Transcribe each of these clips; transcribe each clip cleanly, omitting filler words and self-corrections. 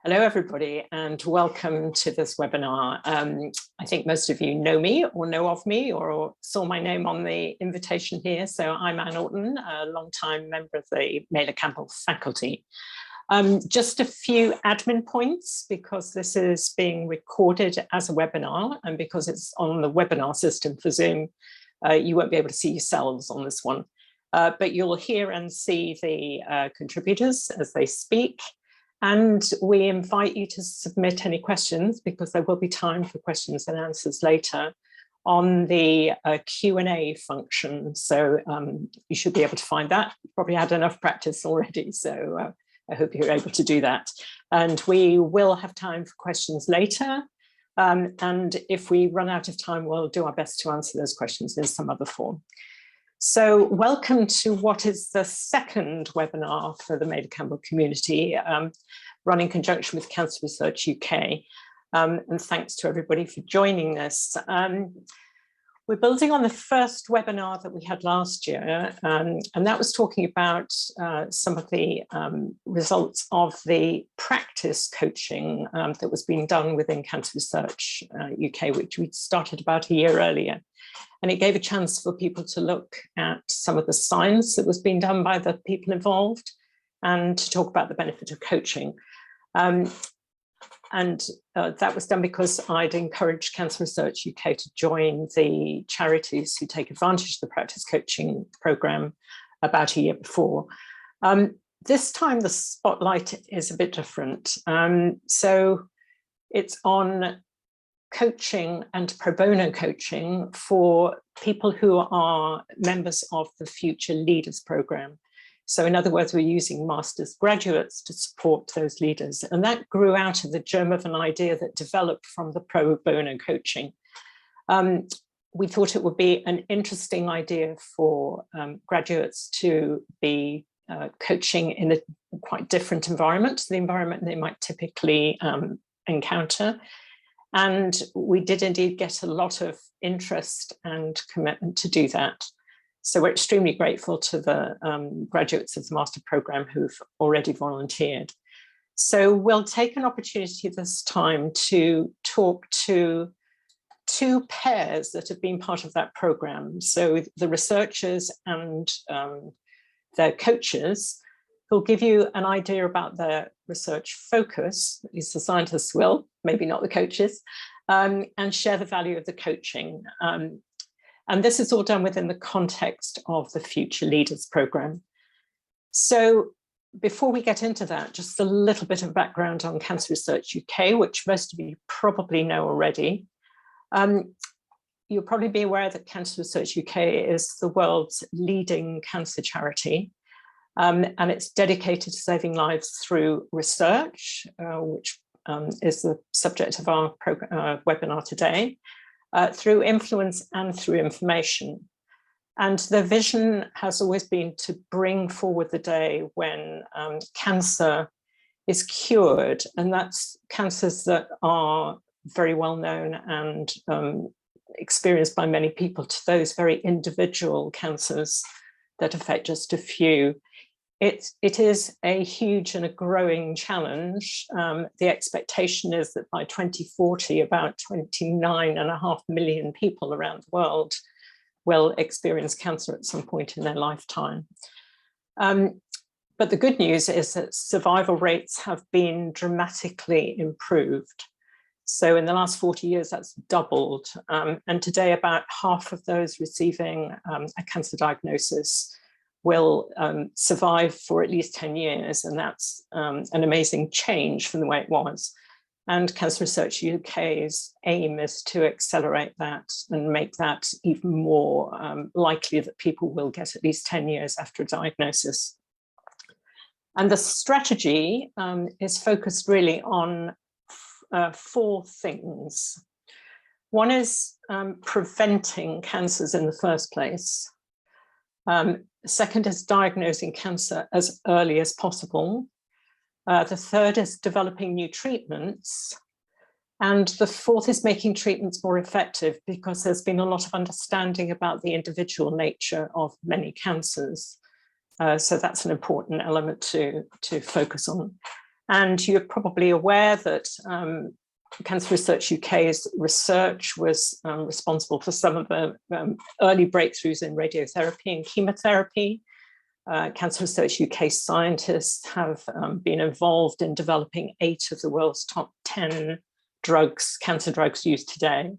Hello, everybody, and welcome to this webinar. I think most of you know me or know of me or saw my name on the invitation here. So I'm Ann Orton, a long-time member of the Meyler Campbell faculty. Just a few admin points, because this is being recorded as a webinar and because it's on the webinar system for Zoom, you won't be able to see yourselves on this one. But you'll hear and see the contributors as they speak. And we invite you to submit any questions, because there will be time for questions and answers later on the Q&A function. So you should be able to find that. You've probably had enough practice already, so I hope you're able to do that. And we will have time for questions later. And if we run out of time, we'll do our best to answer those questions in some other form. So welcome to what is the second webinar for the Magda Campbell community, run in conjunction with Cancer Research UK. And thanks to everybody for joining this. We're building on the first webinar that we had last year, and that was talking about some of the results of the practice coaching that was being done within Cancer Research UK, which we started about a year earlier. And it gave a chance for people to look at some of the science that was being done by the people involved and to talk about the benefit of coaching. That was done because I'd encouraged Cancer Research UK to join the charities who take advantage of the practice coaching programme about a year before. This time the spotlight is a bit different. So it's on coaching and pro bono coaching for people who are members of the Future Leaders programme. So in other words, we're using master's graduates to support those leaders. And that grew out of the germ of an idea that developed from the pro bono coaching. We thought it would be an interesting idea for graduates to be coaching in a quite different environment to the environment they might typically encounter. And we did indeed get a lot of interest and commitment to do that. So we're extremely grateful to the graduates of the master programme who've already volunteered. So we'll take an opportunity this time to talk to two pairs that have been part of that programme. So the researchers and their coaches, who'll give you an idea about their research focus, at least the scientists will, maybe not the coaches, and share the value of the coaching. And this is all done within the context of the Future Leaders programme. So before we get into that, just a little bit of background on Cancer Research UK, which most of you probably know already. You'll probably be aware that Cancer Research UK is the world's leading cancer charity. And it's dedicated to saving lives through research, which is the subject of our webinar today, through influence and through information. And the vision has always been to bring forward the day when cancer is cured, and that's cancers that are very well known and experienced by many people, to those very individual cancers that affect just a few. It is a huge and a growing challenge. The expectation is that by 2040, about 29.5 million people around the world will experience cancer at some point in their lifetime. But the good news is that survival rates have been dramatically improved. So in the last 40 years, that's doubled. And today, about half of those receiving a cancer diagnosis will survive for at least 10 years. And that's an amazing change from the way it was. And Cancer Research UK's aim is to accelerate that and make that even more likely that people will get at least 10 years after a diagnosis. And the strategy is focused really on four things. One is preventing cancers in the first place. Second is diagnosing cancer as early as possible. The third is developing new treatments. And the fourth is making treatments more effective, because there's been a lot of understanding about the individual nature of many cancers. So that's an important element to focus on. And you're probably aware that Cancer Research UK's research was responsible for some of the early breakthroughs in radiotherapy and chemotherapy. Cancer Research UK scientists have been involved in developing 8 of the world's top 10 drugs, cancer drugs used today.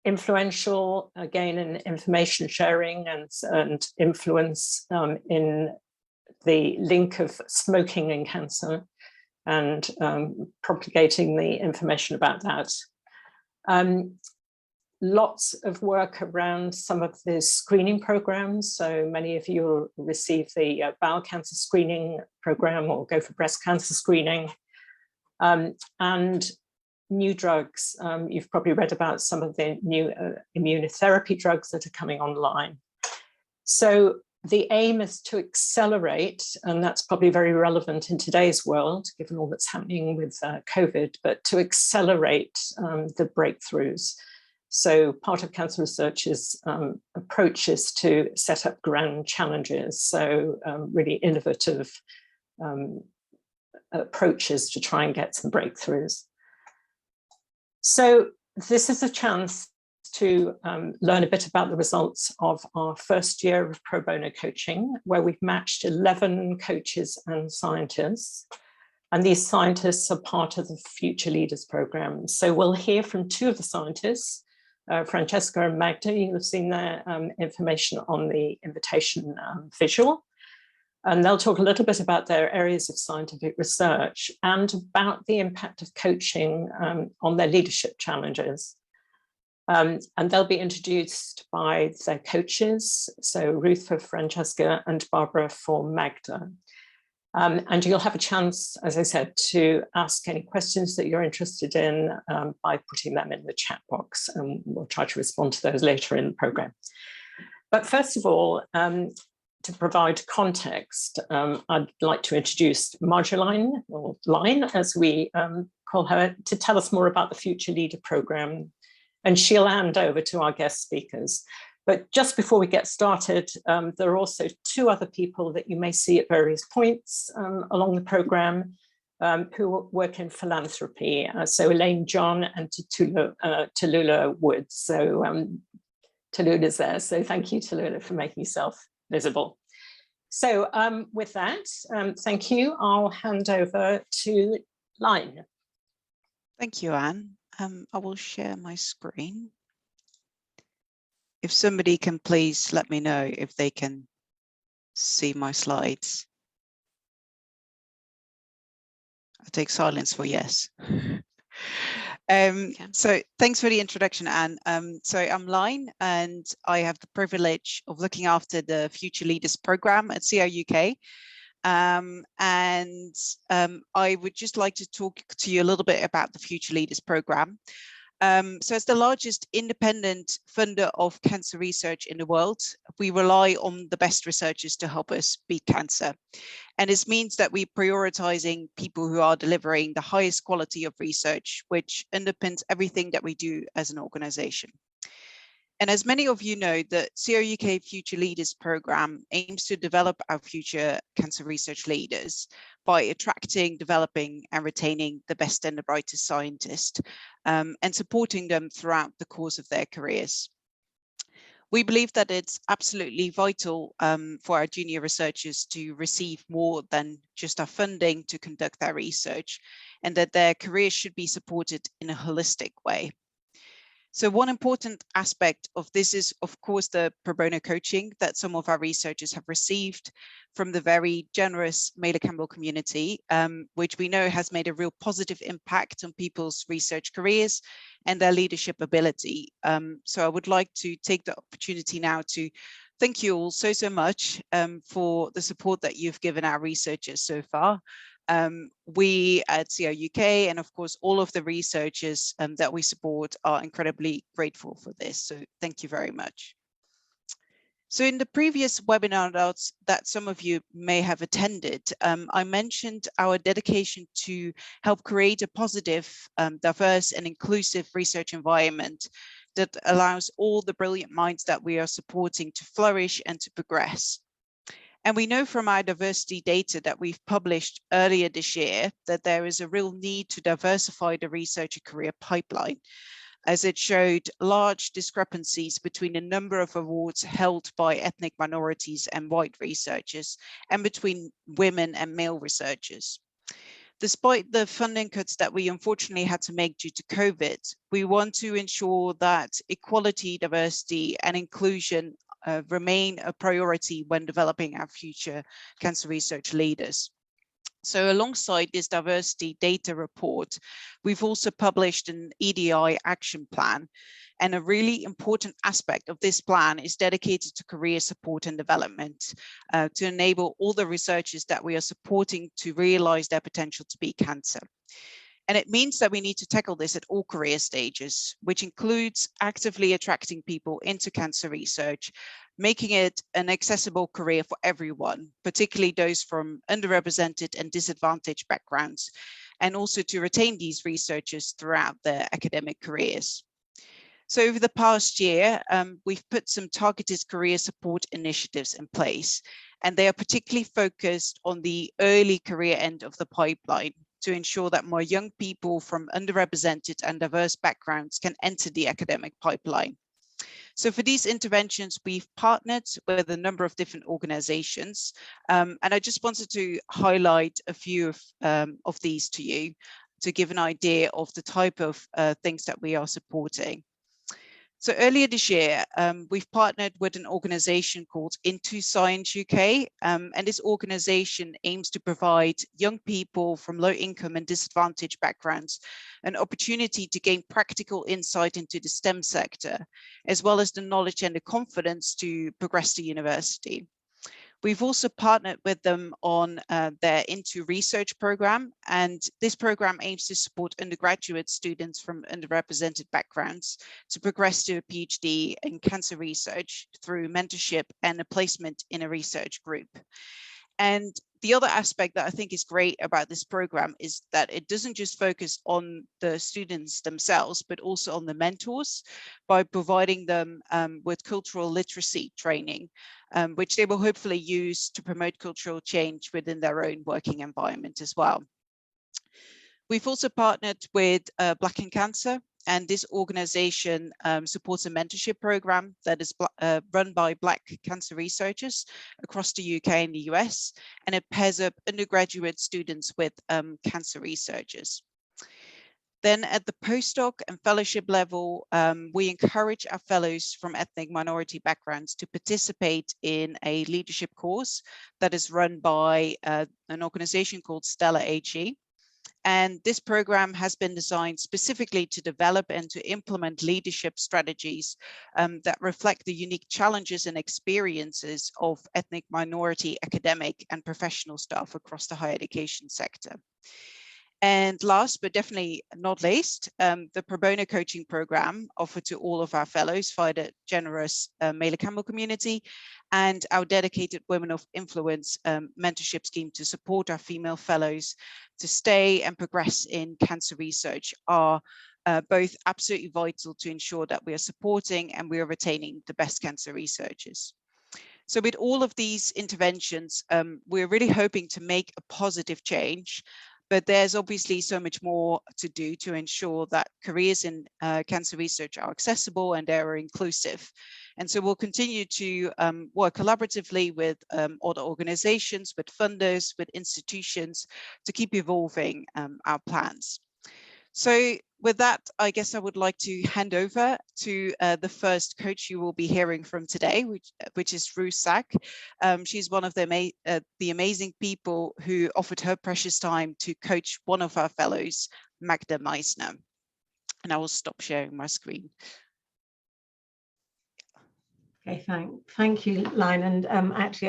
Influential, again, in information sharing and influence in the link of smoking and cancer, and propagating the information about that. Lots of work around some of the screening programs. So many of you will receive the bowel cancer screening program or go for breast cancer screening. And new drugs. You've probably read about some of the new immunotherapy drugs that are coming online. So the aim is to accelerate, and that's probably very relevant in today's world, given all that's happening with COVID, but to accelerate the breakthroughs. So part of Cancer Research's approach is to set up grand challenges, so really innovative approaches to try and get some breakthroughs. So this is a chance to learn a bit about the results of our first year of pro bono coaching, where we've matched 11 coaches and scientists. And these scientists are part of the Future Leaders program. So we'll hear from 2 of the scientists, Francesca and Magda. You'll have seen their information on the invitation visual. And they'll talk a little bit about their areas of scientific research and about the impact of coaching on their leadership challenges. And they'll be introduced by their coaches, so Ruth for Francesca and Barbara for Magda. And you'll have a chance, as I said, to ask any questions that you're interested in by putting them in the chat box, and we'll try to respond to those later in the program. But first of all, to provide context, I'd like to introduce Marjolaine, or Line as we call her, to tell us more about the Future Leader program, and she'll hand over to our guest speakers. But just before we get started, there are also 2 other people that you may see at various points along the program who work in philanthropy. So Elaine John and Tallulah Woods. So Tallulah's there. So thank you, Tallulah, for making yourself visible. So with that, thank you. I'll hand over to Line. Thank you, Anne. I will share my screen. If somebody can please let me know if they can see my slides. I take silence for yes. So thanks for the introduction, Anne. So I'm Line, and I have the privilege of looking after the Future Leaders program at CRUK. I would just like to talk to you a little bit about the Future Leaders program. So as the largest independent funder of cancer research in the world, we rely on the best researchers to help us beat cancer. And this means that we're prioritizing people who are delivering the highest quality of research, which underpins everything that we do as an organization. And as many of you know, the CRUK Future Leaders program aims to develop our future cancer research leaders by attracting, developing, and retaining the best and the brightest scientists, and supporting them throughout the course of their careers. We believe that it's absolutely vital for our junior researchers to receive more than just our funding to conduct their research, and that their careers should be supported in a holistic way. So one important aspect of this is, of course, the pro bono coaching that some of our researchers have received from the very generous Meyler Campbell community, which we know has made a real positive impact on people's research careers and their leadership ability. So I would like to take the opportunity now to thank you all so much for the support that you've given our researchers so far. We at CRUK, and of course all of the researchers that we support, are incredibly grateful for this. So thank you very much. So in the previous webinar that some of you may have attended, I mentioned our dedication to help create a positive, diverse and inclusive research environment that allows all the brilliant minds that we are supporting to flourish and to progress. And we know from our diversity data that we've published earlier this year that there is a real need to diversify the researcher career pipeline, as it showed large discrepancies between the number of awards held by ethnic minorities and white researchers, and between women and male researchers. Despite the funding cuts that we unfortunately had to make due to COVID, we want to ensure that equality, diversity, and inclusion remain a priority when developing our future cancer research leaders. So alongside this diversity data report, we've also published an EDI action plan. And a really important aspect of this plan is dedicated to career support and development to enable all the researchers that we are supporting to realize their potential to beat cancer. And it means that we need to tackle this at all career stages, which includes actively attracting people into cancer research, making it an accessible career for everyone, particularly those from underrepresented and disadvantaged backgrounds, and also to retain these researchers throughout their academic careers. So over the past year, we've put some targeted career support initiatives in place, and they are particularly focused on the early career end of the pipeline to ensure that more young people from underrepresented and diverse backgrounds can enter the academic pipeline. So for these interventions, we've partnered with a number of different organizations, and I just wanted to highlight a few of these to you to give an idea of the type of things that we are supporting. So earlier this year, we've partnered with an organization called Into Science UK, and this organization aims to provide young people from low income and disadvantaged backgrounds an opportunity to gain practical insight into the STEM sector, as well as the knowledge and the confidence to progress to university. We've also partnered with them on their Into Research program, and this program aims to support undergraduate students from underrepresented backgrounds to progress to a PhD in cancer research through mentorship and a placement in a research group. And the other aspect that I think is great about this program is that it doesn't just focus on the students themselves, but also on the mentors by providing them with cultural literacy training, which they will hopefully use to promote cultural change within their own working environment as well. We've also partnered with Black in Cancer, and this organization supports a mentorship program that is run by Black cancer researchers across the UK and the US, and it pairs up undergraduate students with cancer researchers. Then at the postdoc and fellowship level, we encourage our fellows from ethnic minority backgrounds to participate in a leadership course that is run by an organization called Stella AG. And this program has been designed specifically to develop and to implement leadership strategies that reflect the unique challenges and experiences of ethnic minority academic and professional staff across the higher education sector. And last, but definitely not least, the pro bono coaching program offered to all of our fellows via the generous Meyler Campbell community and our dedicated Women of Influence mentorship scheme to support our female fellows to stay and progress in cancer research are both absolutely vital to ensure that we are supporting and we are retaining the best cancer researchers. So with all of these interventions, we're really hoping to make a positive change. But there's obviously so much more to do to ensure that careers in cancer research are accessible and they are inclusive. And so we'll continue to work collaboratively with other organizations, with funders, with institutions to keep evolving our plans. So with that, I guess I would like to hand over to the first coach you will be hearing from today, which is Ruth. She's one of the amazing people who offered her precious time to coach one of our fellows, Magda Meissner. And I will stop sharing my screen. Okay, thank you, Line. And actually,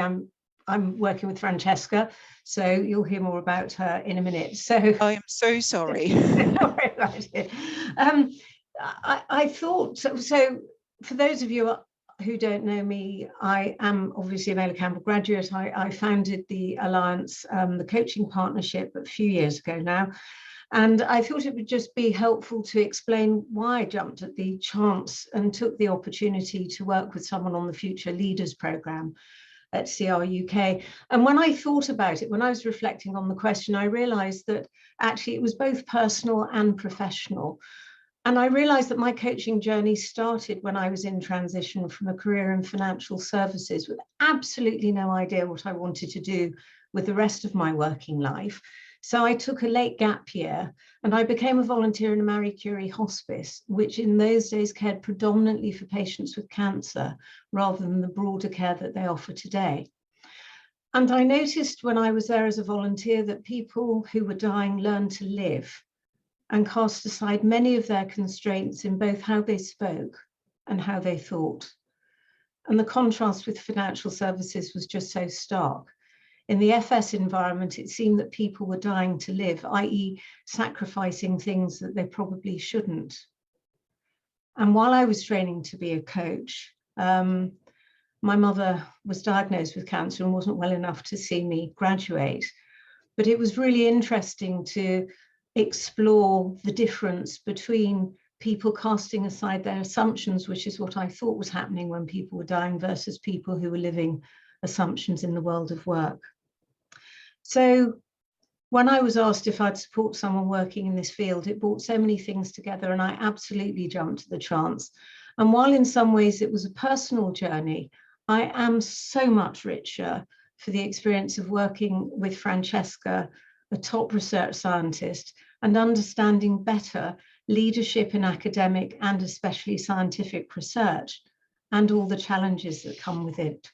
I'm working with Francesca, so you'll hear more about her in a minute. So I am so sorry. Don't worry about it. I thought so. For those of you who don't know me, I am obviously a Meyler Campbell graduate. I founded the Alliance, the coaching partnership, a few years ago now. And I thought it would just be helpful to explain why I jumped at the chance and took the opportunity to work with someone on the Future Leaders programme. at CRUK. And when I thought about it, when I was reflecting on the question, I realized that actually it was both personal and professional. And I realized that my coaching journey started when I was in transition from a career in financial services with absolutely no idea what I wanted to do with the rest of my working life. So I took a late gap year and I became a volunteer in a Marie Curie hospice, which in those days cared predominantly for patients with cancer rather than the broader care that they offer today. And I noticed when I was there as a volunteer that people who were dying learned to live and cast aside many of their constraints in both how they spoke and how they thought. And the contrast with financial services was just so stark. In the FS environment, it seemed that people were dying to live, i.e. sacrificing things that they probably shouldn't. And while I was training to be a coach, my mother was diagnosed with cancer and wasn't well enough to see me graduate. But it was really interesting to explore the difference between people casting aside their assumptions, which is what I thought was happening when people were dying, versus people who were living assumptions in the world of work. So when I was asked if I'd support someone working in this field, it brought so many things together and I absolutely jumped at the chance. And while in some ways it was a personal journey, I am so much richer for the experience of working with Francesca, a top research scientist, and understanding better leadership in academic and especially scientific research and all the challenges that come with it.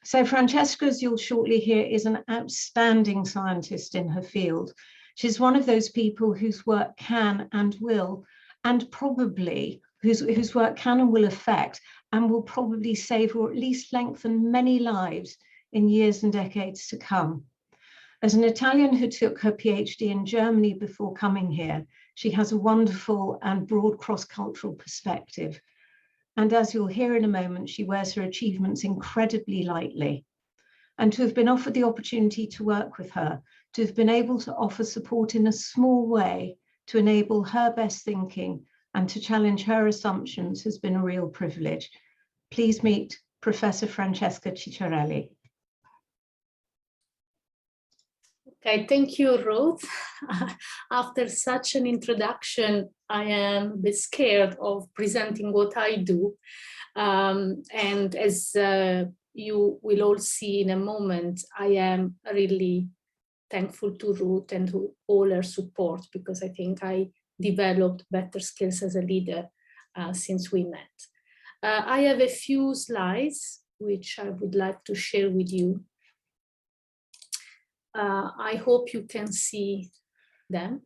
So Francesca, as you'll shortly hear, is an outstanding scientist in her field. She's one of those people whose work can and will, and probably whose work can and will affect and will probably save or at least lengthen many lives in years and decades to come. As an Italian who took her PhD in Germany before coming here, she has a wonderful and broad cross-cultural perspective. And as you'll hear in a moment, she wears her achievements incredibly lightly. And to have been offered the opportunity to work with her, to have been able to offer support in a small way to enable her best thinking and to challenge her assumptions has been a real privilege. Please meet Professor Francesca Ciccarelli. Okay, thank you, Ruth. After such an introduction, I am a bit scared of presenting what I do. And as you will all see in a moment, I am really thankful to Ruth and to all her support, because I think I developed better skills as a leader since we met. I have a few slides which I would like to share with you. I hope you can see them.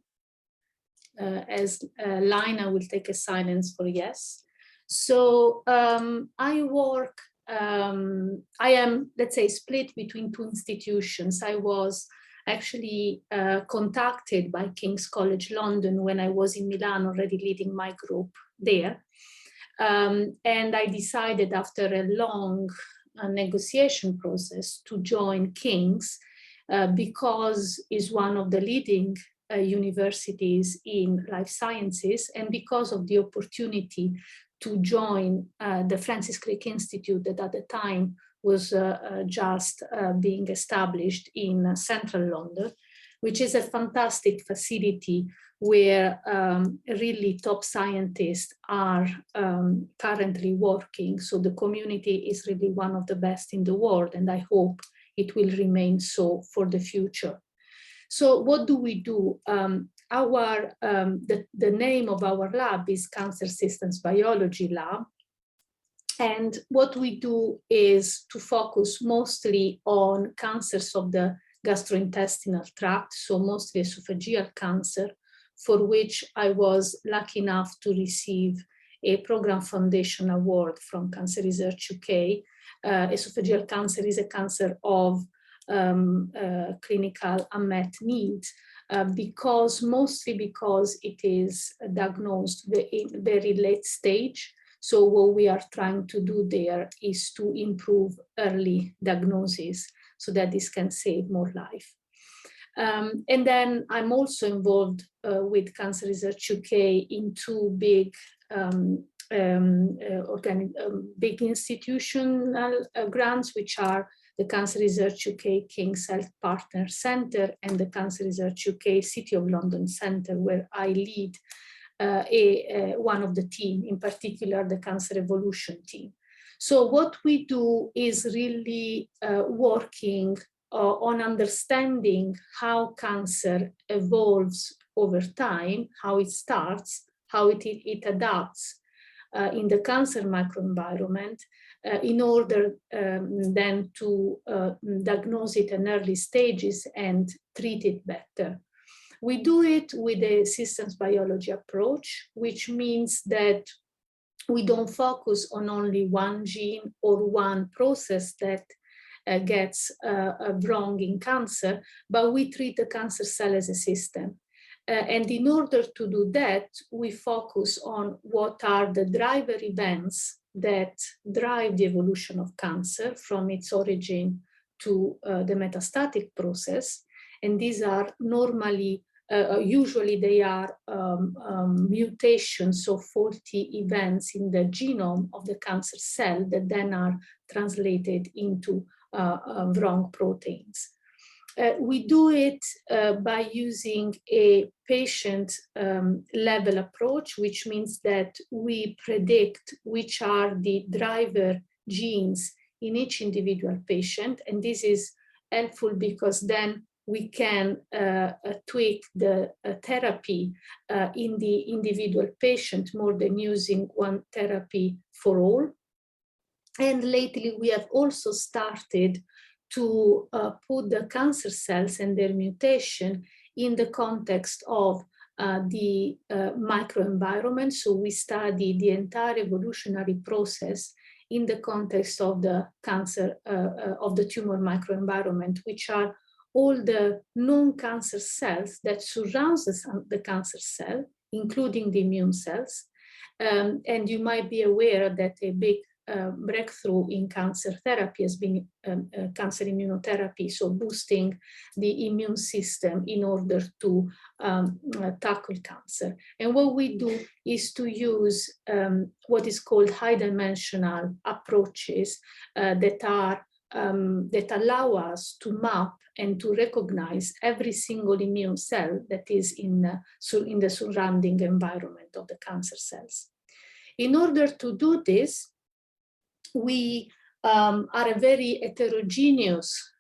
As a line, I will take a silence for yes. So I work, I am, let's say, split between two institutions. I was actually contacted by King's College London when I was in Milan, already leading my group there. And I decided after a long negotiation process to join King's because it's one of the leading universities in life sciences, and because of the opportunity to join the Francis Crick Institute that at the time was just being established in central London, which is a fantastic facility where really top scientists are currently working. So the community is really one of the best in the world, and I hope it will remain so for the future. So what do we do? The name of our lab is Cancer Systems Biology Lab. And what we do is to focus mostly on cancers of the gastrointestinal tract, so mostly esophageal cancer, for which I was lucky enough to receive a Program Foundation Award from Cancer Research UK. Esophageal cancer is a cancer of clinical unmet need, mostly because it is diagnosed in very late stage. So what we are trying to do there is to improve early diagnosis so that this can save more life. And then I'm also involved with Cancer Research UK in two big big institutional grants, which are the Cancer Research UK King's Health Partner Centre and the Cancer Research UK City of London Centre, where I lead one of the team, in particular the Cancer Evolution team. So what we do is really working on understanding how cancer evolves over time, how it starts, how it adapts in the cancer microenvironment, in order then to diagnose it in early stages and treat it better. We do it with a systems biology approach, which means that we don't focus on only one gene or one process that gets wrong in cancer, but we treat the cancer cell as a system. And in order to do that, we focus on what are the driver events that drive the evolution of cancer from its origin to the metastatic process. And these are normally, usually they are mutations, so faulty events in the genome of the cancer cell that then are translated into wrong proteins. We do it by using a patient level approach, which means that we predict which are the driver genes in each individual patient. And this is helpful because then we can tweak the therapy in the individual patient more than using one therapy for all. And lately, we have also started to put the cancer cells and their mutation in the context of the microenvironment. So we study the entire evolutionary process in the context of the cancer, of the tumor microenvironment, which are all the non-cancer cells that surround the cancer cell, including the immune cells. And you might be aware that a big breakthrough in cancer therapy has been cancer immunotherapy, so boosting the immune system in order to tackle cancer. And what we do is to use what is called high-dimensional approaches that allow us to map and to recognize every single immune cell that is in the surrounding environment of the cancer cells. In order to do this, we are a very heterogeneous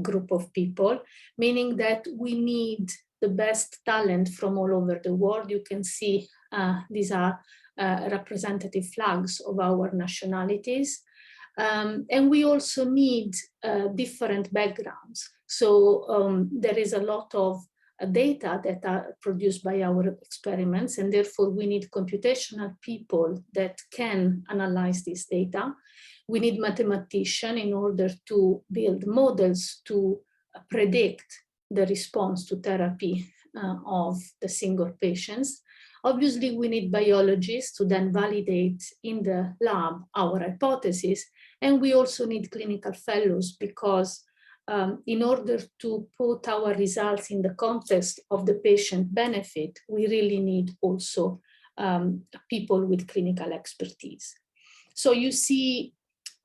group of people, meaning that we need the best talent from all over the world. You can see these are representative flags of our nationalities. And we also need different backgrounds. So there is a lot of data that are produced by our experiments, and therefore we need computational people that can analyze this data. We need mathematicians in order to build models to predict the response to therapy of the single patients. Obviously, we need biologists to then validate in the lab our hypothesis, and we also need clinical fellows because in order to put our results in the context of the patient benefit, we really need also people with clinical expertise. So you see,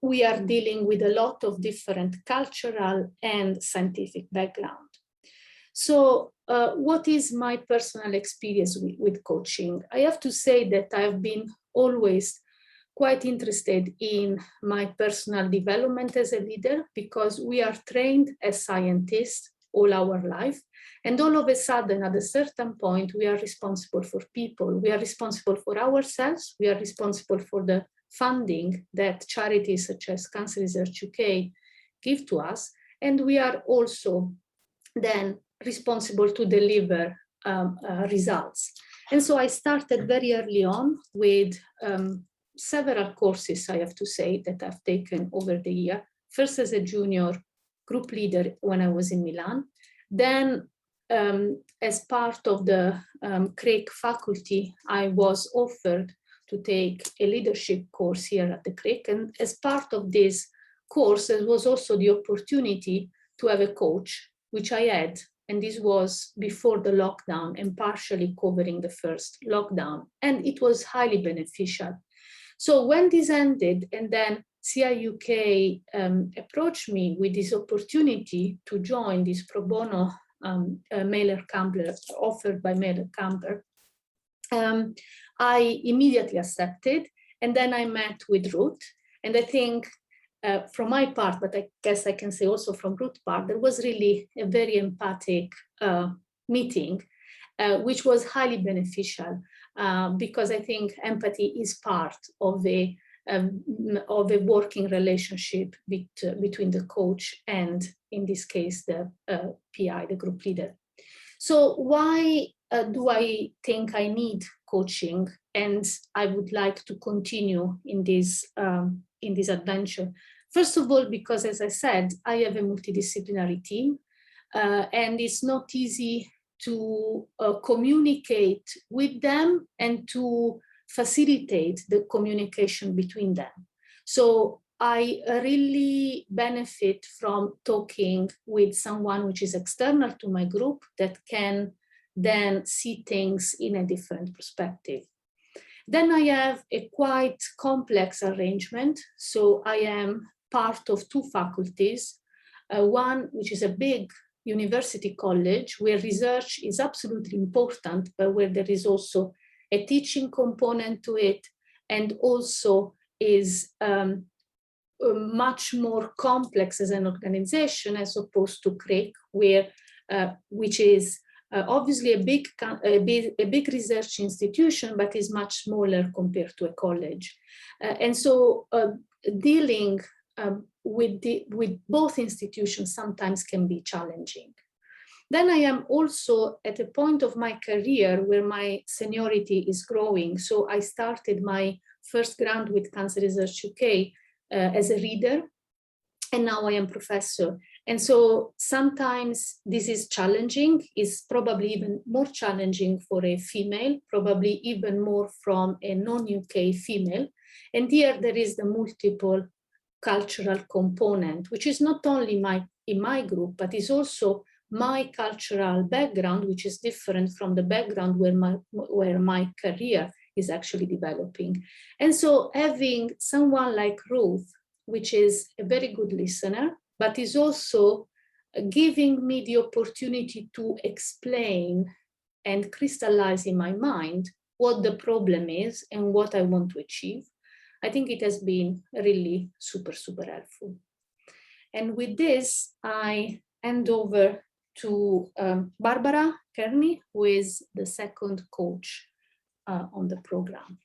we are dealing with a lot of different cultural and scientific background. So what is my personal experience with coaching? I have to say that I've been always quite interested in my personal development as a leader because we are trained as scientists all our life. And all of a sudden, at a certain point, we are responsible for people. We are responsible for ourselves. We are responsible for the funding that charities such as Cancer Research UK give to us. And we are also then responsible to deliver results. And so I started very early on with several courses, I have to say, that I've taken over the year. First as a junior group leader when I was in Milan. Then as part of the CRUK faculty, I was offered to take a leadership course here at the CRUK. And as part of this course, there was also the opportunity to have a coach, which I had. And this was before the lockdown and partially covering the first lockdown. And it was highly beneficial So when this ended, and then CRUK approached me with this opportunity to join this pro bono Meyler Campbell, offered by Meyler Campbell, I immediately accepted, and then I met with Ruth, and I think from my part, but I guess I can say also from Ruth's part, there was really a very empathic meeting, which was highly beneficial, because I think empathy is part of a working relationship between the coach and, in this case, the PI, the group leader. So why do I think I need coaching, and I would like to continue in this adventure? First of all, because, as I said, I have a multidisciplinary team, and it's not easy to communicate with them and to facilitate the communication between them. So I really benefit from talking with someone which is external to my group that can then see things in a different perspective. Then I have a quite complex arrangement. So I am part of two faculties, one which is a big university college where research is absolutely important, but where there is also a teaching component to it, and also is much more complex as an organization as opposed to CRUK, which is obviously a big research institution, but is much smaller compared to a college. And so dealing with both institutions sometimes can be challenging. Then I am also at a point of my career where my seniority is growing. So I started my first grant with Cancer Research UK as a reader, and now I am professor. And so sometimes this is challenging, is probably even more challenging for a female, probably even more from a non-UK female. And here there is the multiple cultural component, which is not only in my group, but is also my cultural background, which is different from the background where my career is actually developing. And so having someone like Ruth, which is a very good listener, but is also giving me the opportunity to explain and crystallize in my mind what the problem is and what I want to achieve, I think it has been really super, super helpful. And with this, I hand over to Barbara Kearney, who is the second coach on the program.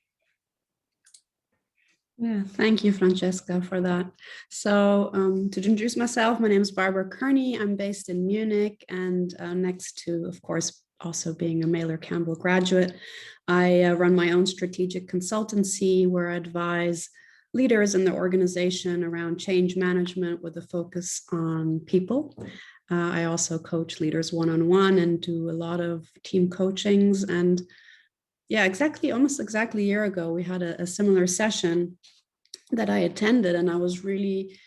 Yeah, thank you, Francesca, for that. So to introduce myself, my name is Barbara Kearney. I'm based in Munich, and next to, of course, also being a Meyler Campbell graduate, I run my own strategic consultancy where I advise leaders in the organization around change management with a focus on people. I also coach leaders one-on-one and do a lot of team coachings. And yeah, almost exactly a year ago, we had a similar session that I attended, and I was really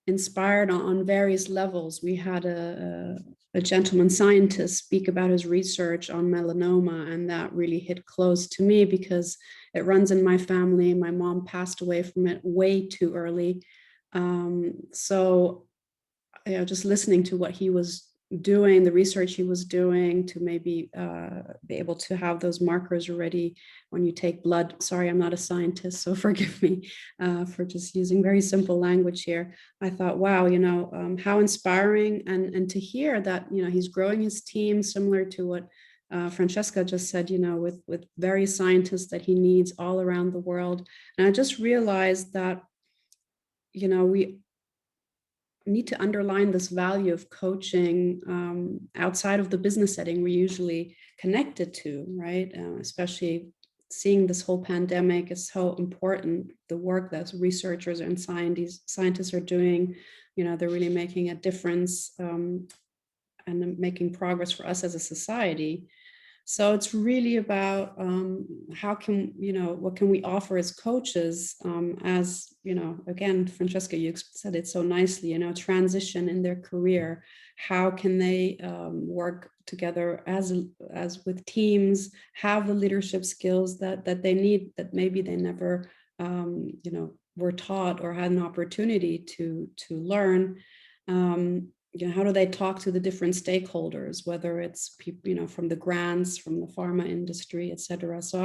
inspired on various levels. We had a gentleman scientist speak about his research on melanoma, and that really hit close to me because it runs in my family. My mom passed away from it way too early. So just listening to what he was doing, the research he was doing to maybe be able to have those markers already when you take blood. Sorry, I'm not a scientist, so forgive me for just using very simple language here. I thought, wow, how inspiring, and to hear that, he's growing his team similar to what Francesca just said, with various scientists that he needs all around the world. And I just realized that, we need to underline this value of coaching outside of the business setting we're usually connected to, right? Especially seeing this whole pandemic is so important. The work that researchers and scientists are doing, they're really making a difference and making progress for us as a society. So it's really about what can we offer as coaches as, again, Francesca, you said it so nicely, transition in their career. How can they work together as with teams, have the leadership skills that they need, that maybe they never were taught or had an opportunity to learn, how do they talk to the different stakeholders, whether it's people, from the grants, from the pharma industry, etc. So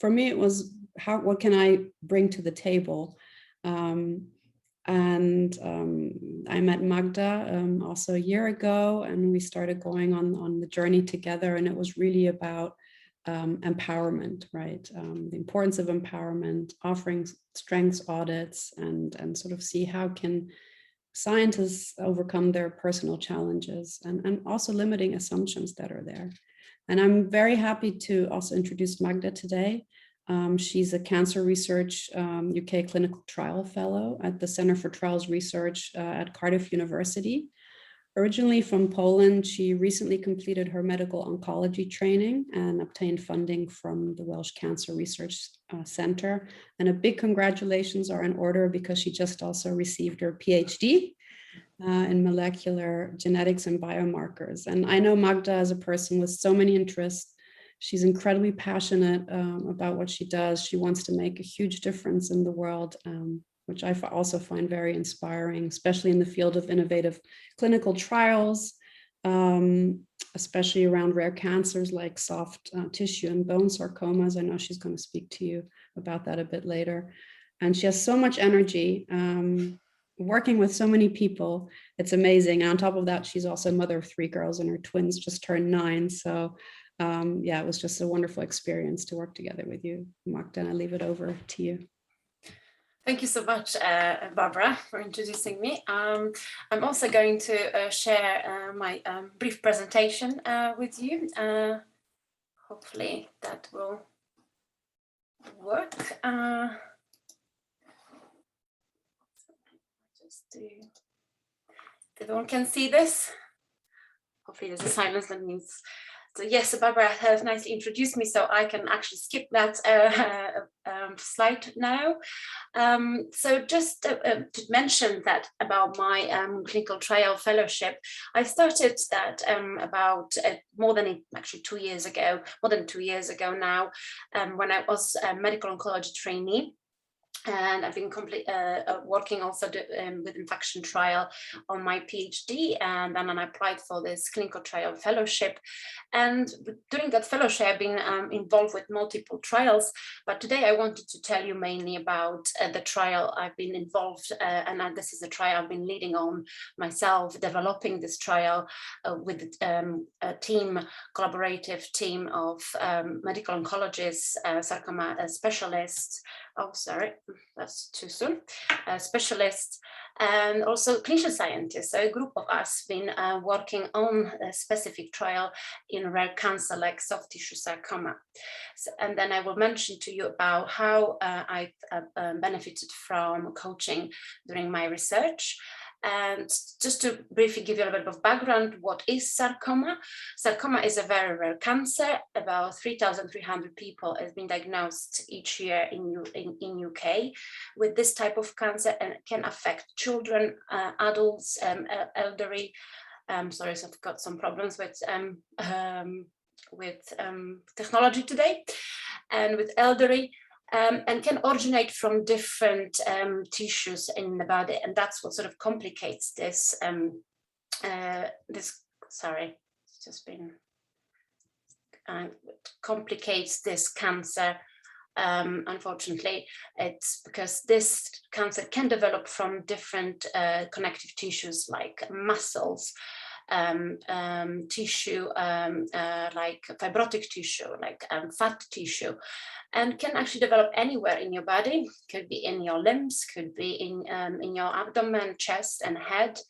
for me, it was what can I bring to the table? And I met Magda also a year ago, and we started going on the journey together, and it was really about empowerment, right? The importance of empowerment, offering strengths audits, and sort of see how can scientists overcome their personal challenges, and also limiting assumptions that are there. And I'm very happy to also introduce Magda today. She's a cancer research UK clinical trial fellow at the Center for Trials Research at Cardiff University. Originally from Poland, she recently completed her medical oncology training and obtained funding from the Welsh Cancer Research Center. And a big congratulations are in order because she just also received her PhD in molecular genetics and biomarkers. And I know Magda as a person with so many interests. She's incredibly passionate about what she does. She wants to make a huge difference in the world, which I also find very inspiring, especially in the field of innovative clinical trials, especially around rare cancers like soft tissue and bone sarcomas. I know she's going to speak to you about that a bit later. And she has so much energy, working with so many people. It's amazing. And on top of that, she's also a mother of 3 girls, and her twins just turned 9. So yeah, it was just a wonderful experience to work together with you, Magda, and I leave it over to you. Thank you so much, Barbara, for introducing me. I'm also going to share my brief presentation with you. Hopefully that will work. Just do. Everyone can see this. Hopefully there's a silence that means. So yes, Barbara has nicely introduced me, so I can actually skip that slide now. So just to mention that about my clinical trial fellowship, I started that about more than 2 years ago, more than 2 years ago now, when I was a medical oncology trainee. And I've been working also with infection trial on my PhD, and then I applied for this clinical trial fellowship. And during that fellowship, I've been involved with multiple trials. But today I wanted to tell you mainly about the trial I've been involved, and this is a trial I've been leading on myself, developing this trial with a collaborative team of medical oncologists, sarcoma specialists. Oh, sorry, that's too soon. Specialists and also clinician scientists. So a group of us been working on a specific trial in rare cancer like soft tissue sarcoma. So, and then I will mention to you about how I've benefited from coaching during my research. And just to briefly give you a little bit of background, what is sarcoma? Sarcoma is a very rare cancer. About 3,300 people has been diagnosed each year in UK with this type of cancer, and it can affect children, adults, elderly. Sorry, so I've got some problems with technology today, and with elderly. And can originate from different tissues in the body, and that's what sort of complicates this. Sorry, it's just been complicates this cancer. Unfortunately, it's because this cancer can develop from different connective tissues like muscles. Tissue like fibrotic tissue, like fat tissue, and can actually develop anywhere in your body. Could be in your limbs, could be in your abdomen, chest, and head.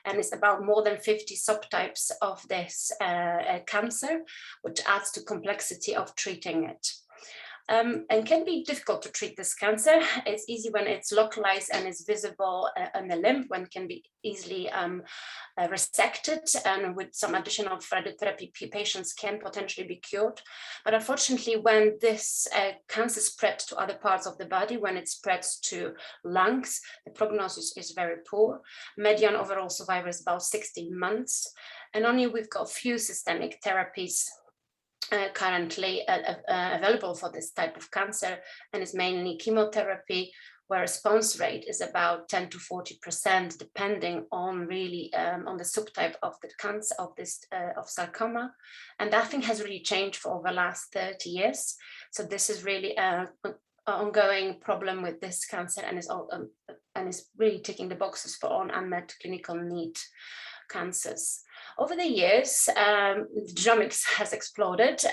And it's about more than 50 subtypes of this cancer, which adds to complexity of treating it. And can be difficult to treat this cancer. It's easy when it's localized and is visible on the limb, when it can be easily resected, and with some additional therapy, patients can potentially be cured. But unfortunately, when this cancer spreads to other parts of the body, when it spreads to lungs, the prognosis is very poor. Median overall survival is about 16 months. And only we've got few systemic therapies currently available for this type of cancer, and is mainly chemotherapy, where response rate is about 10 to 40%, depending on really on the subtype of the cancer of sarcoma. And that thing has really changed for over the last 30 years. So this is really an ongoing problem with this cancer, and is really ticking the boxes for all unmet clinical need cancers. Over the years, genomics has exploded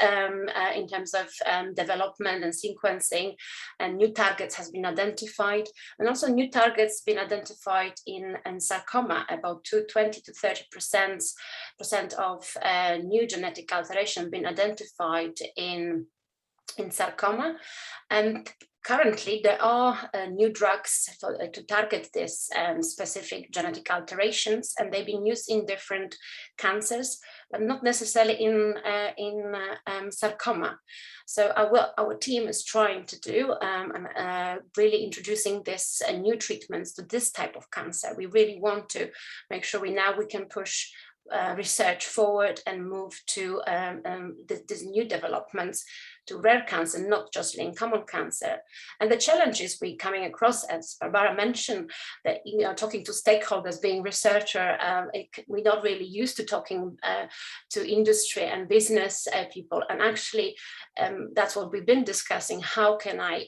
in terms of development and sequencing, and new targets has been identified, and also new targets been identified in sarcoma. About 20 to 30% of new genetic alteration been identified in sarcoma, and currently there are new drugs to target this specific genetic alterations, and they've been used in different cancers, but not necessarily in sarcoma. So our team is trying to do really introducing this new treatments to this type of cancer. We really want to make sure we can push research forward and move to these new developments to rare cancer, not just in common cancer. And the challenges we coming across, as Barbara mentioned, that talking to stakeholders, being researcher, we're not really used to talking to industry and business people. And actually, that's what we've been discussing. How can I,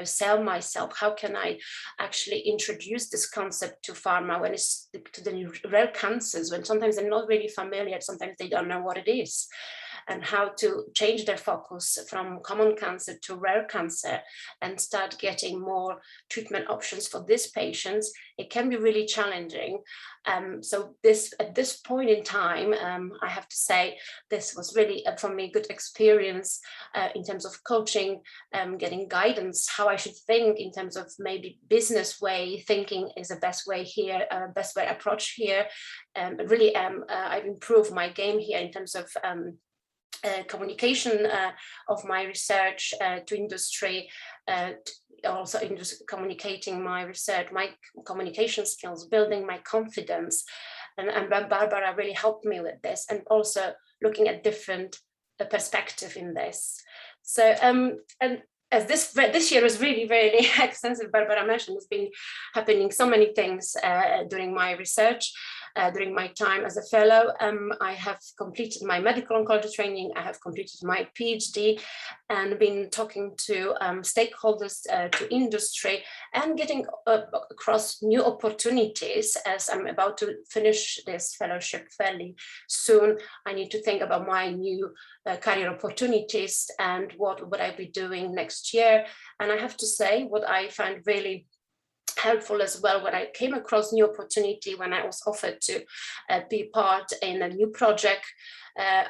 sell myself? How can I actually introduce this concept to pharma when it's to the rare cancers, when sometimes they're not really familiar, sometimes they don't know what it is, and how to change their focus from common cancer to rare cancer and start getting more treatment options for these patients. It can be really challenging. So at this point in time, I have to say, this was really, for me, good experience in terms of coaching, getting guidance, how I should think in terms of maybe business way thinking is the best way here, best way approach here. Really, I've improved my game here in terms of communication of my research to industry, also communicating my research, my communication skills, building my confidence. And Barbara really helped me with this, and also looking at different perspective in this. So, and as this year was really, really extensive, Barbara mentioned, there's been happening so many things during my research. During my time as a fellow, I have completed my medical oncology training, I have completed my PhD, and been talking to stakeholders, to industry, and getting across new opportunities. As I'm about to finish this fellowship fairly soon, I need to think about my new career opportunities and what would I be doing next year. And I have to say, what I find really helpful as well, when I came across new opportunity, when I was offered to be part in a new project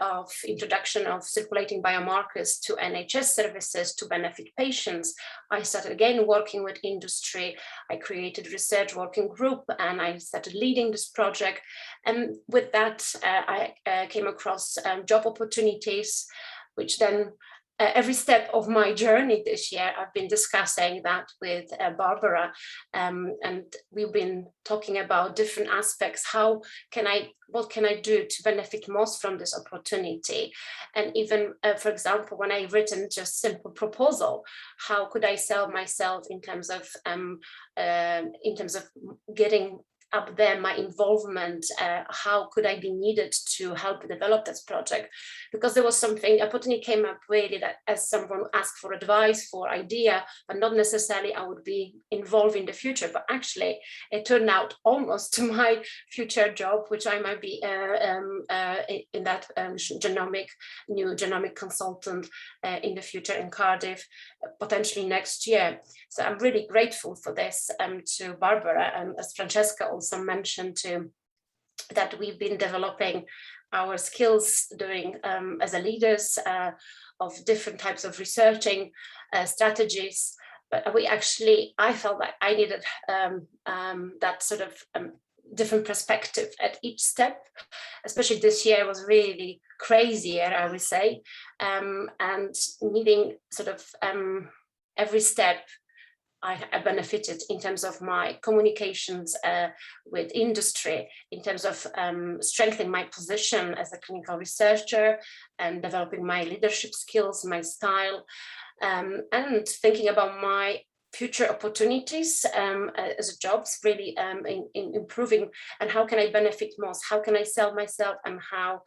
of introduction of circulating biomarkers to NHS services to benefit patients, I started again working with industry. I created research working group, and I started leading this project. And with that, I came across job opportunities, which then every step of my journey this year, I've been discussing that with Barbara, and we've been talking about different aspects. What can I do to benefit most from this opportunity? And even, for example, when I've written just simple proposal, how could I sell myself in terms of getting up there my involvement, how could I be needed to help develop this project? Because there was something, opportunity came up really that as someone asked for advice, for idea, but not necessarily I would be involved in the future, but actually it turned out almost to my future job, which I might be in that new genomic consultant in the future in Cardiff, potentially next year. So I'm really grateful for this to Barbara, and as Francesca also mentioned too, that we've been developing our skills doing as a leaders of different types of researching strategies. But I felt like I needed that sort of different perspective at each step, especially this year was really crazy year, I would say, and needing sort of every step I benefited in terms of my communications with industry, in terms of strengthening my position as a clinical researcher and developing my leadership skills, my style, and thinking about my future opportunities as jobs, really in improving, and how can I benefit most, how can I sell myself, and how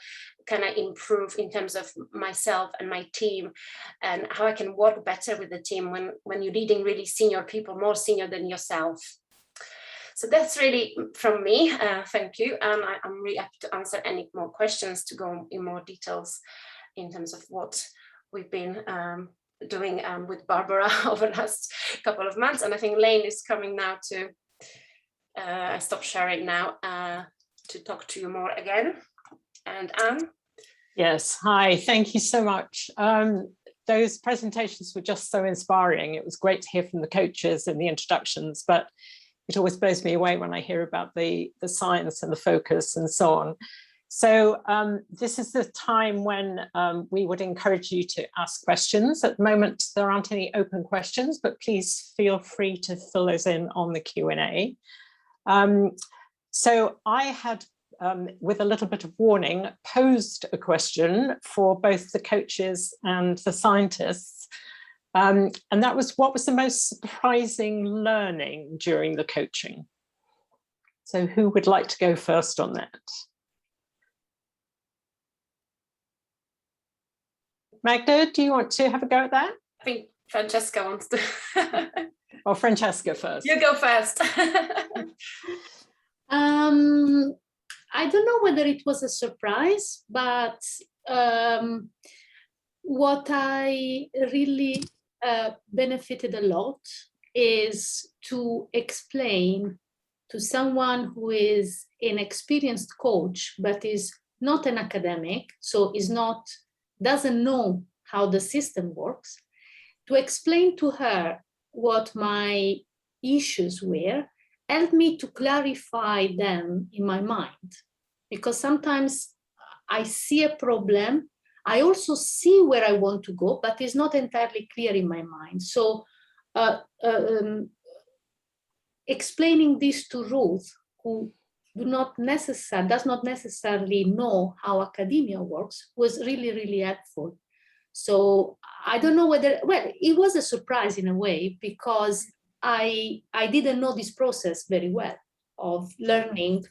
can I improve in terms of myself and my team, and how I can work better with the team when you're leading really senior people, more senior than yourself. So that's really from me. Thank you. And I'm really happy to answer any more questions, to go in more details in terms of what we've been doing with Barbara over the last couple of months. And I think Lane is coming now to, I stop sharing now, to talk to you more again. And Anne? Yes, hi, thank you so much. Those presentations were just so inspiring. It was great to hear from the coaches and the introductions, but it always blows me away when I hear about the science and the focus and so on. So this is the time when we would encourage you to ask questions. At the moment, there aren't any open questions, but please feel free to fill those in on the Q&A. So I had, with a little bit of warning, posed a question for both the coaches and the scientists. And that was, what was the most surprising learning during the coaching? So who would like to go first on that? Magda, do you want to have a go at that? I think Francesca wants to. Or Francesca first. You go first. I don't know whether it was a surprise, but what I really benefited a lot is to explain to someone who is an experienced coach, but is not an academic, so doesn't know how the system works, to explain to her what my issues were, helped me to clarify them in my mind. Because sometimes I see a problem, I also see where I want to go, but it's not entirely clear in my mind. So explaining this to Ruth, who does not necessarily know how academia works, was really, really helpful. So I don't know whether, well, it was a surprise in a way, because I didn't know this process very well of learning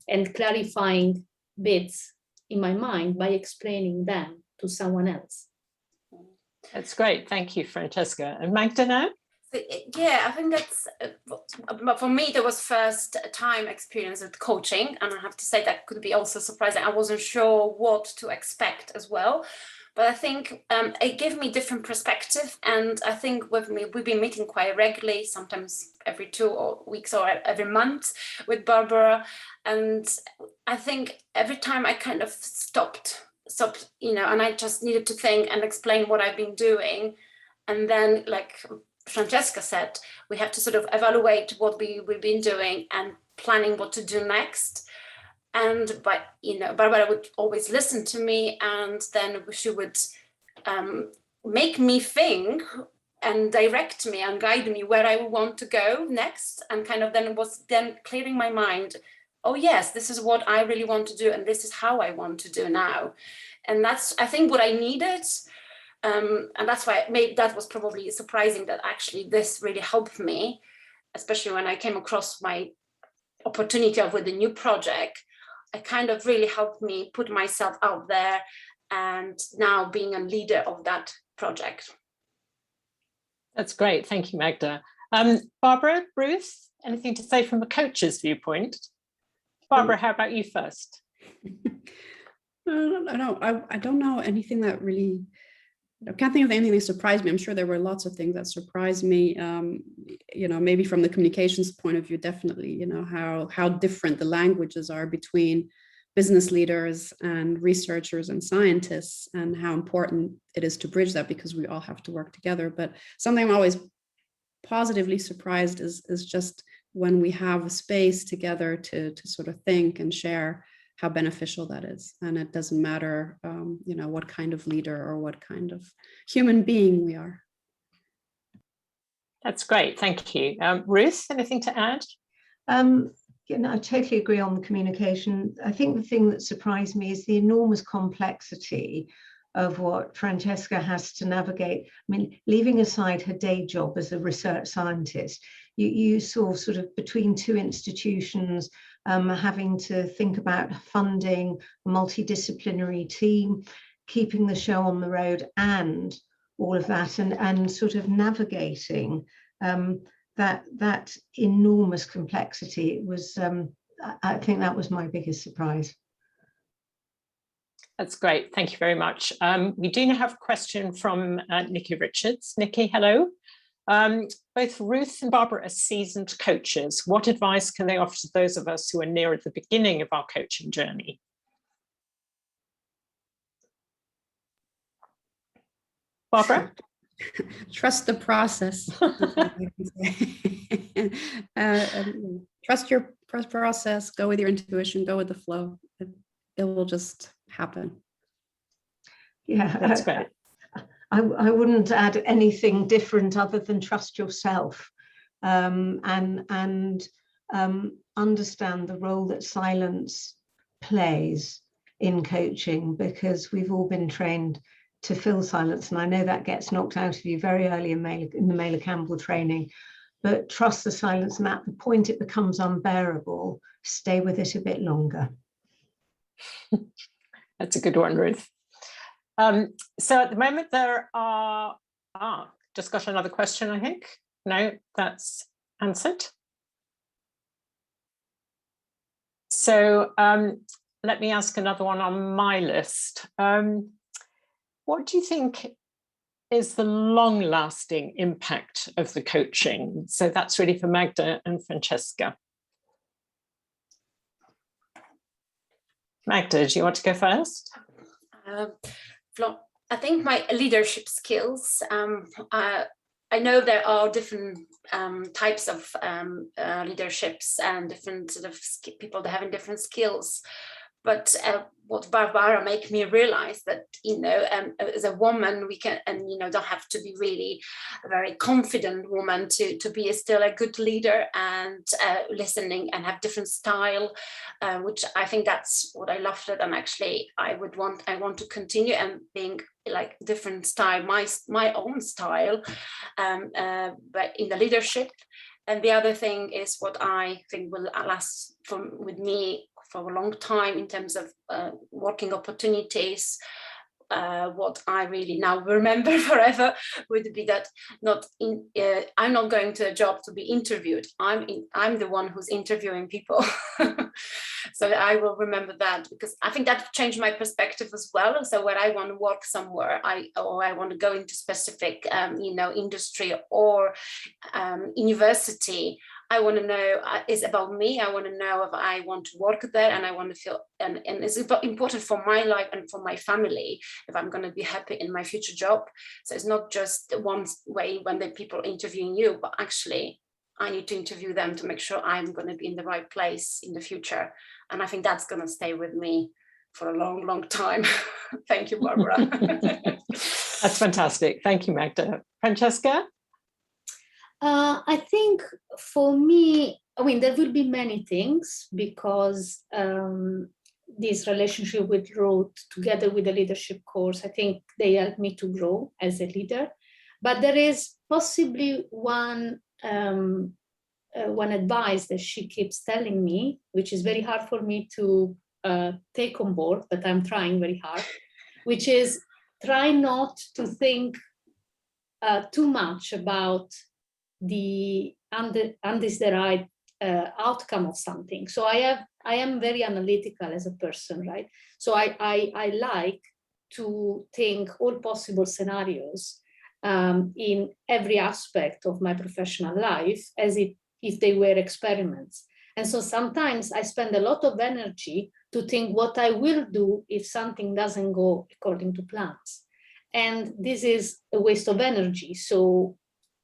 and clarifying bits in my mind by explaining them to someone else. That's great. Thank you, Francesca. And Magda now? Yeah, I think that's, but for me, there was first time experience with coaching, and I have to say that could be also surprising. I wasn't sure what to expect as well, but I think it gave me different perspective. And I think we've been meeting quite regularly, sometimes every 2 weeks or every month with Barbara. And I think every time I kind of stopped, and I just needed to think and explain what I've been doing. And then, like Francesca said, we have to sort of evaluate what we've been doing and planning what to do next. And Barbara would always listen to me, and then she would make me think and direct me and guide me where I want to go next, and kind of then clearing my mind. Oh yes, this is what I really want to do, and this is how I want to do now. And that's, I think, what I needed. And that's why maybe that was probably surprising, that actually this really helped me, especially when I came across my opportunity with a new project. It kind of really helped me put myself out there, and now being a leader of that project. That's great. Thank you, Magda. Barbara, Ruth, anything to say from a coach's viewpoint? Barbara, how about you first? I don't know anything that really, I can't think of anything that surprised me. I'm sure there were lots of things that surprised me. Maybe from the communications point of view, definitely, how different the languages are between business leaders and researchers and scientists, and how important it is to bridge that, because we all have to work together. But something I'm always positively surprised is just when we have a space together to sort of think and share, how beneficial that is. And it doesn't matter, what kind of leader or what kind of human being we are. That's great, thank you. Ruth, anything to add? I totally agree on the communication. I think the thing that surprised me is the enormous complexity of what Francesca has to navigate. I mean, leaving aside her day job as a research scientist, you saw sort of between two institutions, having to think about funding, a multidisciplinary team, keeping the show on the road, and all of that, and sort of navigating that enormous complexity. It was, I think that was my biggest surprise. That's great, thank you very much. We do now have a question from Nikki Richards. Nikki, hello. Both Ruth and Barbara are seasoned coaches. What advice can they offer to those of us who are near at the beginning of our coaching journey? Barbara? Trust the process. Trust your process, go with your intuition, go with the flow. It will just happen. Yeah, that's great. I wouldn't add anything different other than trust yourself, and understand the role that silence plays in coaching, because we've all been trained to fill silence, and I know that gets knocked out of you very early in the Meyler Campbell training. But trust the silence, and at the point it becomes unbearable, stay with it a bit longer. That's a good one, Ruth. So at the moment there are, just got another question, I think. No, that's answered. So let me ask another one on my list. What do you think is the long-lasting impact of the coaching? So that's really for Magda and Francesca. Magda, do you want to go first? I think my leadership skills, I know there are different types of leaderships and different sort of people that having different skills. But what Barbara made me realize that, as a woman, we can, and, don't have to be really a very confident woman to be still a good leader, and listening and have different style, which I think that's what I loved it. And actually I want to continue and being like different style, my own style, but in the leadership. And the other thing is what I think will last with me for a long time in terms of working opportunities. What I really now remember forever would be that I'm not going to a job to be interviewed. I'm the one who's interviewing people. So I will remember that, because I think that changed my perspective as well. So when I want to work somewhere, or I want to go into specific, industry or university, I want to know it's about me. I want to know if I want to work there, and I want to feel, and it's important for my life and for my family if I'm going to be happy in my future job. So it's not just one way when the people interviewing you, but actually I need to interview them to make sure I'm going to be in the right place in the future. And I think that's going to stay with me for a long, long time. Thank you, Barbara. That's fantastic. Thank you, Magda. Francesca? I think for me, there will be many things, because this relationship with Ruth, together with the leadership course, I think they helped me to grow as a leader. But there is possibly one advice that she keeps telling me, which is very hard for me to take on board, but I'm trying very hard, which is try not to think too much about the undesired outcome of something. So I am very analytical as a person, right? So I like to think all possible scenarios in every aspect of my professional life as if they were experiments. And so sometimes I spend a lot of energy to think what I will do if something doesn't go according to plans. And this is a waste of energy. So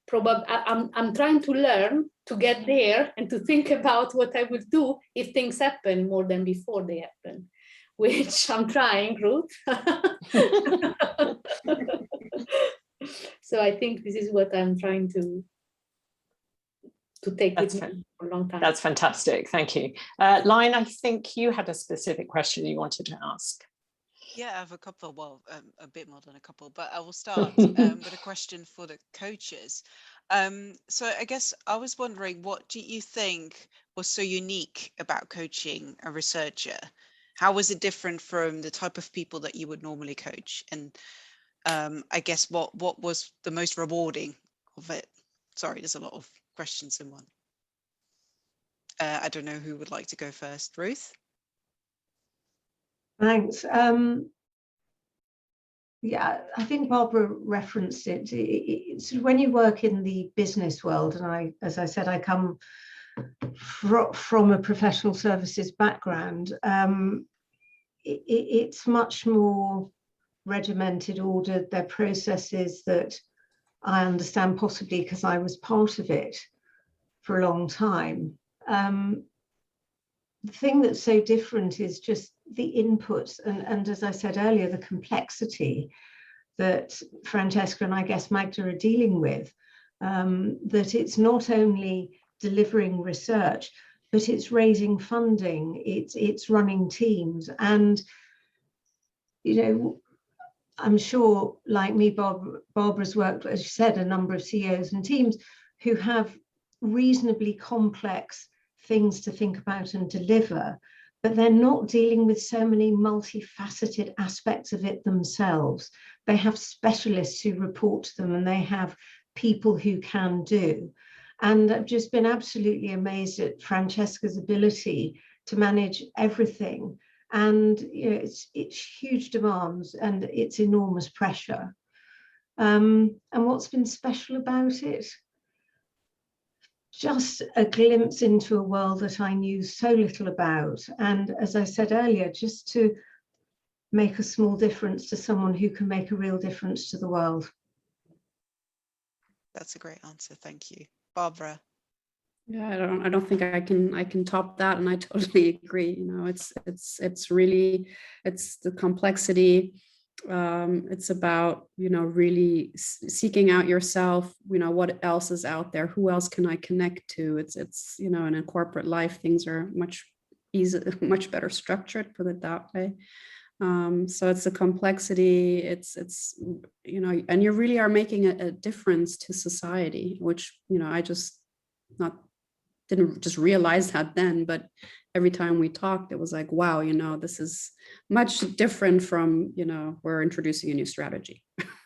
probably I'm trying to learn to get there and to think about what I would do if things happen more than before they happen, which I'm trying, Ruth. So I think this is what I'm trying to to take with me for a long time. That's fantastic. Thank you. Line, I think you had a specific question you wanted to ask. Yeah, I have a couple, well, a bit more than a couple, but I will start with a question for the coaches. So I guess I was wondering, what do you think was so unique about coaching a researcher? How was it different from the type of people that you would normally coach? And I guess what was the most rewarding of it? Sorry, there's a lot of questions in one. I don't know who would like to go first. Ruth? Thanks. Yeah, I think Barbara referenced it. It's when you work in the business world, and as I said, I come from a professional services background. It's much more regimented, ordered. There are processes that I understand, possibly because I was part of it for a long time. The thing that's so different is just the inputs and as I said earlier, the complexity that Francesca and I guess Magda are dealing with, that it's not only delivering research, but it's raising funding, it's running teams. And, you know, I'm sure, like me, Barbara's worked, as you said, a number of CEOs and teams who have reasonably complex things to think about and deliver, but they're not dealing with so many multifaceted aspects of it themselves. They have specialists who report to them and they have people who can do. And I've just been absolutely amazed at Francesca's ability to manage everything. And you know, it's huge demands and it's enormous pressure. And what's been special about it? Just a glimpse into a world that I knew so little about. And as I said earlier, just to make a small difference to someone who can make a real difference to the world. That's a great answer. Thank you. Barbara? Yeah, I don't think I can top that, and I totally agree. You know, it's really the complexity. It's about, you know, really seeking out yourself, you know, what else is out there, who else can I connect to? It's you know, in a corporate life, things are much better structured, put it that way. So it's the complexity, it's you know, and you really are making a difference to society, which, you know, I just didn't just realize that then, but every time we talked, it was like, wow, you know, this is much different from, you know, we're introducing a new strategy.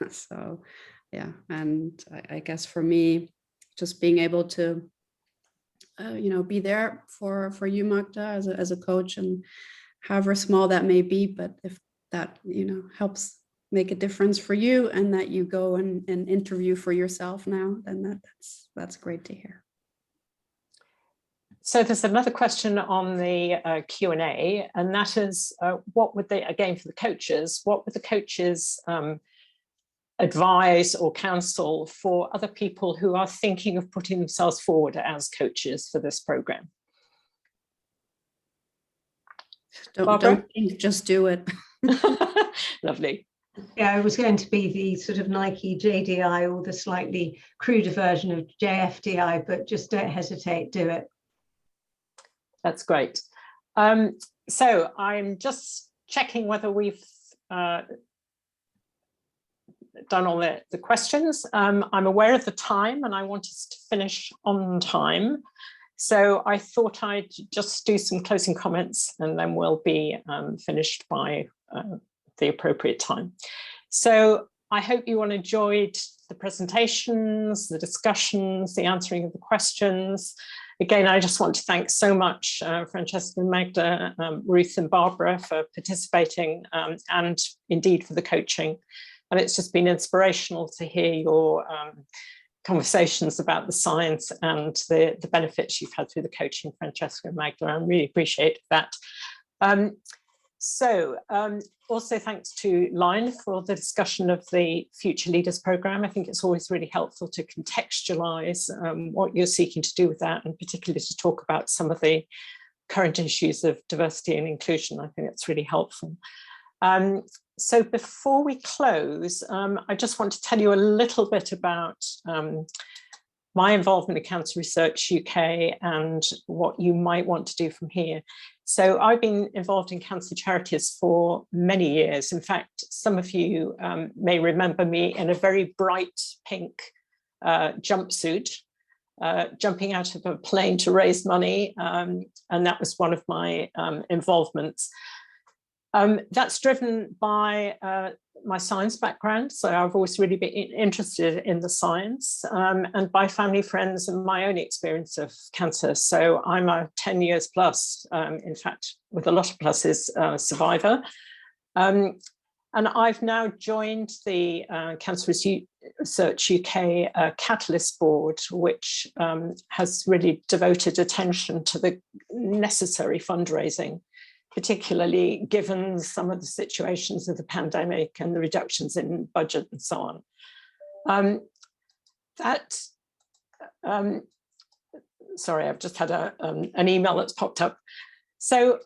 So yeah, and I guess for me, just being able to you know, be there for you, Magda, as a coach, and however small that may be, but if that, you know, helps make a difference for you, and that you go and interview for yourself now, then that's great to hear. So there's another question on the Q&A, and that is, what would they, again for the coaches, what would the coaches advise or counsel for other people who are thinking of putting themselves forward as coaches for this program? Don't think, just do it. Lovely. Yeah, it was going to be the sort of Nike JDI or the slightly cruder version of JFDI, but just don't hesitate, do it. That's great. So I'm just checking whether we've done all the questions. I'm aware of the time and I want us to finish on time. So I thought I'd just do some closing comments and then we'll be finished by the appropriate time. So I hope you all enjoyed the presentations, the discussions, the answering of the questions. Again, I just want to thank so much Francesca and Magda, Ruth and Barbara for participating and indeed for the coaching. And it's just been inspirational to hear your conversations about the science and the benefits you've had through the coaching, Francesca and Magda. I really appreciate that. Also thanks to Line for the discussion of the Future Leaders programme. I think it's always really helpful to contextualise what you're seeking to do with that, and particularly to talk about some of the current issues of diversity and inclusion. I think it's really helpful. So before we close, I just want to tell you a little bit about my involvement in Cancer Research UK and what you might want to do from here. So I've been involved in cancer charities for many years. In fact, some of you may remember me in a very bright pink jumpsuit, jumping out of a plane to raise money. And that was one of my involvements. That's driven by my science background. So I've always really been interested in the science, and by family, friends, and my own experience of cancer. So I'm a 10 years plus, in fact, with a lot of pluses, survivor. And I've now joined the Cancer Research UK Catalyst Board, which has really devoted attention to the necessary fundraising, particularly given some of the situations of the pandemic and the reductions in budget and so on. Sorry, I've just had an email that's popped up. So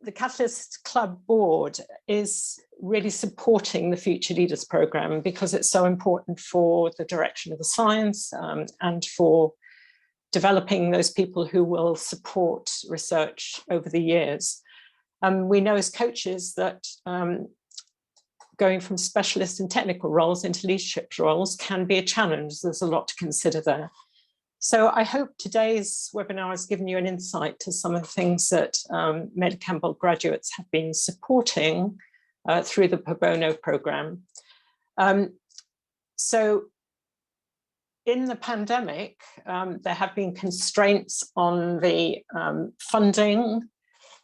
the Catalyst Club board is really supporting the Future Leaders programme because it's so important for the direction of the science and for developing those people who will support research over the years. We know as coaches that going from specialist and technical roles into leadership roles can be a challenge. There's a lot to consider there. So I hope today's webinar has given you an insight to some of the things that Meyler Campbell graduates have been supporting through the pro bono programme. So in the pandemic, there have been constraints on the funding,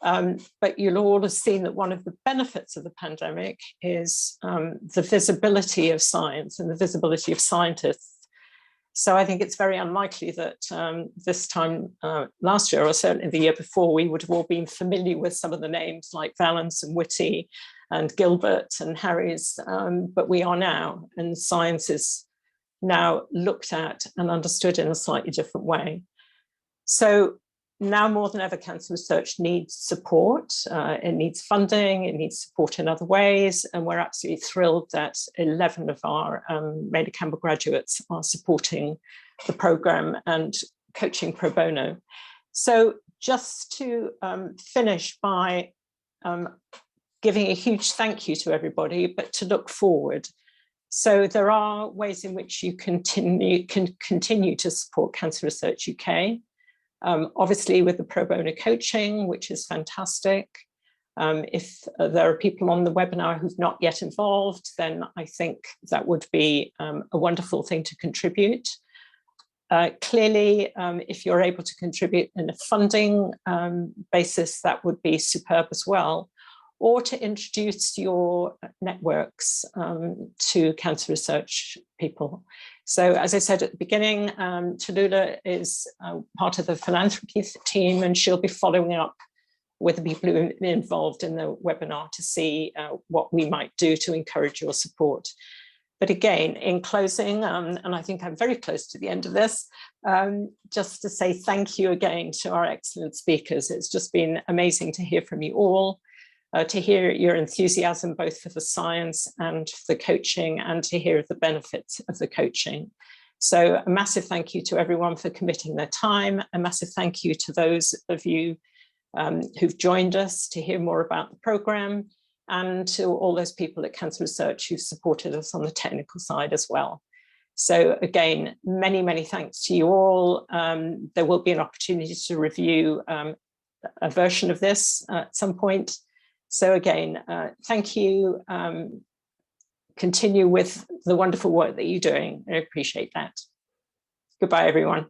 but you'll all have seen that one of the benefits of the pandemic is the visibility of science and the visibility of scientists. So I think it's very unlikely that this time last year, or certainly the year before, we would have all been familiar with some of the names like Valence and Whitty and Gilbert and Harries, but we are now, and science is now looked at and understood in a slightly different way. So now more than ever, cancer research needs support, it needs funding, it needs support in other ways, and we're absolutely thrilled that 11 of our Meyler Campbell graduates are supporting the programme and coaching pro bono. So just to finish by giving a huge thank you to everybody, but to look forward. So there are ways in which you can continue to support Cancer Research UK. Obviously with the pro bono coaching, which is fantastic. If there are people on the webinar who've not yet involved, then I think that would be a wonderful thing to contribute. Clearly, if you're able to contribute in a funding basis, that would be superb as well. Or to introduce your networks to cancer research people. So as I said at the beginning, Tallulah is part of the philanthropy team, and she'll be following up with the people who are involved in the webinar to see what we might do to encourage your support. But again, in closing, and I think I'm very close to the end of this, just to say thank you again to our excellent speakers. It's just been amazing to hear from you all. To hear your enthusiasm both for the science and for the coaching, and to hear the benefits of the coaching. So a massive thank you to everyone for committing their time. A massive thank you to those of you who've joined us to hear more about the programme, and to all those people at Cancer Research who've supported us on the technical side as well. So again, many, many thanks to you all. There will be an opportunity to review a version of this at some point. So again, thank you. Continue with the wonderful work that you're doing. I appreciate that. Goodbye, everyone.